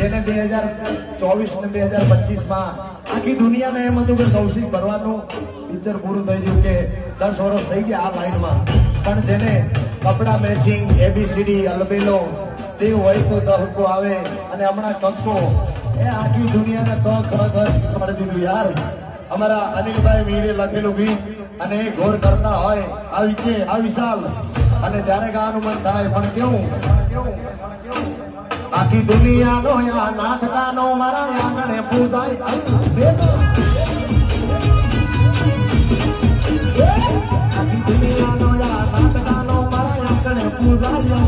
જેને 2024 ને 2025 માં આખી દુનિયાને એમ હતું કે કૌશિક ભરવાનું પિક્ચર પૂરું થઈ ગયું કે 10 વર્ષ થઈ ગયા આ લાઈનમાં, પણ જેને કપડા મેચિંગ ABCD અલબેલો તે હોય તો દહકો આવે અને હમણાં કક્કો એ આખી દુનિયાને તો ખરેખર પડી દીધું યાર. અમારા અનિલભાઈ મીરે લખેલું ગીત અને એ ઘોર કરતા હોય આવી કે આ વિશાલ અને ત્યારે ગાવાનું મન થાય, પણ કેવું આખી દુનિયાનો યા નાથકાનો મારા આંગણે પૂજાય આખી દુનિયાનો યા નાથકાનો મારા આંગણે પૂજાય